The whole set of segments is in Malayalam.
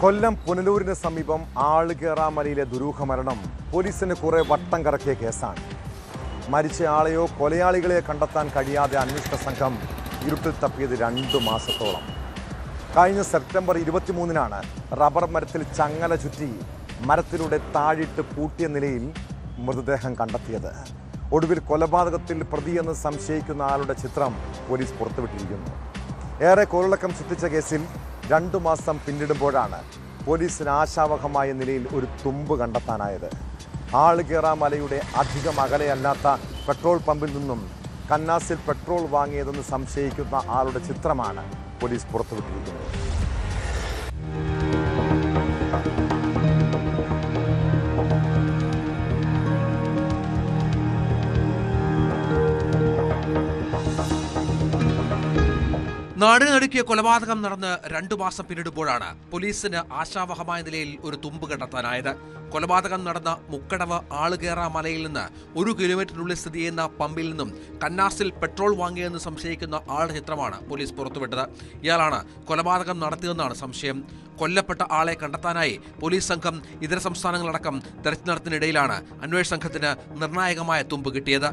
കൊല്ലം പുനലൂരിന് സമീപം ആളുകേറാമലയിലെ ദുരൂഹമരണം പോലീസിന് കുറെ വട്ടം കറക്കിയ കേസാണ്. മരിച്ച ആളെയോ കൊലയാളികളെയോ കണ്ടെത്താൻ കഴിയാതെ അന്വേഷണ സംഘം ഇരുട്ടിൽ തപ്പിയത് 2 മാസത്തോളം. കഴിഞ്ഞ സെപ്റ്റംബർ 23-നാണ് റബ്ബർ മരത്തിൽ ചങ്ങല ചുറ്റി മരത്തിലൂടെ താഴിട്ട് പൂട്ടിയ നിലയിൽ മൃതദേഹം കണ്ടെത്തിയത്. ഒടുവിൽ കൊലപാതകത്തിൽ പ്രതിയെന്ന് സംശയിക്കുന്ന ആളുടെ ചിത്രം പോലീസ് പുറത്തുവിട്ടിരിക്കുന്നു. ഏറെ കോളിളക്കം സൃഷ്ടിച്ച കേസിൽ 2 മാസം പിന്നിടുമ്പോഴാണ് പോലീസിന് ആശാവഹമായ നിലയിൽ ഒരു തുമ്പ് കണ്ടെത്താനായത്. ആളുകേറാമലയുടെ അധികം അകലെയല്ലാത്ത പെട്രോൾ പമ്പിൽ നിന്നും കന്നാസിൽ പെട്രോൾ വാങ്ങിയതെന്ന് സംശയിക്കുന്ന ആളുടെ ചിത്രമാണ് പോലീസ് പുറത്തുവിട്ടിരിക്കുന്നത്. നാടിന് നടുക്കിയ കൊലപാതകം നടന്ന് 2 മാസം പിന്നിടുമ്പോഴാണ് പോലീസിന് ആശാവഹമായ നിലയിൽ ഒരു തുമ്പ് കണ്ടെത്താനായത്. കൊലപാതകം നടന്ന മുക്കടവ് ആളുകേറാമലയിൽ നിന്ന് 1 കിലോമീറ്ററിനുള്ളിൽ സ്ഥിതി ചെയ്യുന്ന പമ്പിൽ നിന്നും കന്നാസിൽ പെട്രോൾ വാങ്ങിയെന്ന് സംശയിക്കുന്ന ആളുടെ ചിത്രമാണ് പോലീസ് പുറത്തുവിട്ടത്. ഇയാളാണ് കൊലപാതകം നടത്തിയതെന്നാണ് സംശയം. കൊല്ലപ്പെട്ട ആളെ കണ്ടെത്താനായി പോലീസ് സംഘം ഇതര സംസ്ഥാനങ്ങളടക്കം തെരച്ചിൽ നടത്തുന്നതിനിടയിലാണ് അന്വേഷണ സംഘത്തിന് നിർണായകമായ തുമ്പ് കിട്ടിയത്.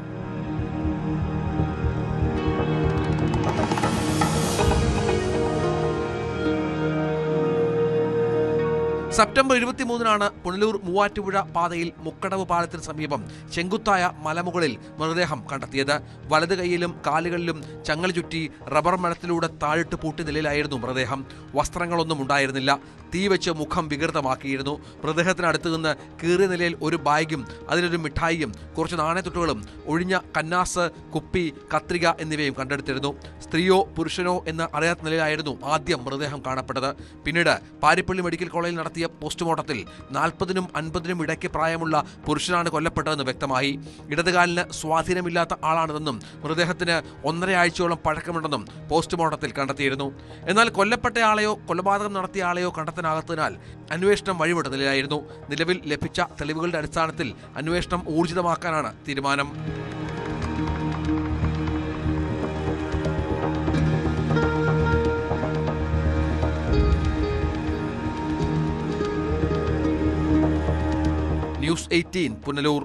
സെപ്റ്റംബർ 23-നാണ് പുനലൂർ മൂവാറ്റുപുഴ പാതയിൽ മുക്കടവ് പാലത്തിന് സമീപം ചെങ്കുത്തായ മലമുകളിൽ മൃതദേഹം കണ്ടെത്തിയത്. വലത് കൈയിലും കാലുകളിലും ചങ്ങല ചുറ്റി റബ്ബർ മരത്തിലൂടെ താഴിട്ട് പൂട്ടിയ നിലയിലായിരുന്നു മൃതദേഹം. വസ്ത്രങ്ങളൊന്നും ഉണ്ടായിരുന്നില്ല. തീ വെച്ച് മുഖം വികൃതമാക്കിയിരുന്നു. മൃതദേഹത്തിനടുത്ത് നിന്ന് കീറിയ നിലയിൽ ഒരു ബാഗും അതിലൊരു മിഠായിയും കുറച്ച് നാണയത്തുട്ടുകളും ഒഴിഞ്ഞ കന്നാസ്, കുപ്പി, കത്രിക എന്നിവയും കണ്ടെടുത്തിരുന്നു. സ്ത്രീയോ പുരുഷനോ എന്ന് അറിയാത്ത നിലയിലായിരുന്നു ആദ്യം മൃതദേഹം കാണപ്പെട്ടത്. പിന്നീട് പാരിപ്പള്ളി മെഡിക്കൽ കോളേജിൽ നടത്തിയ പോസ്റ്റ്മോർട്ടത്തിൽ 40-നും 50-നും ഇടയ്ക്ക് പ്രായമുള്ള പുരുഷനാണ് കൊല്ലപ്പെട്ടതെന്ന് വ്യക്തമായി. ഇടതുകാലിന് സ്വാധീനമില്ലാത്ത ആളാണിതെന്നും മൃതദേഹത്തിന് 1.5 ആഴ്ചയോളം പഴക്കമുണ്ടെന്നും പോസ്റ്റ്മോർട്ടത്തിൽ കണ്ടെത്തിയിരുന്നു. എന്നാൽ കൊല്ലപ്പെട്ടയാളെയോ കൊലപാതകം നടത്തിയ ആളെയോ കണ്ടെത്താനാകാത്തതിനാൽ അന്വേഷണം വഴിവിട്ട നിലയിലായിരുന്നു. നിലവിൽ ലഭിച്ച തെളിവുകളുടെ അടിസ്ഥാനത്തിൽ അന്വേഷണം ഊർജിതമാക്കാനാണ് തീരുമാനം. ന്യൂസ് 18 പുനലൂർ.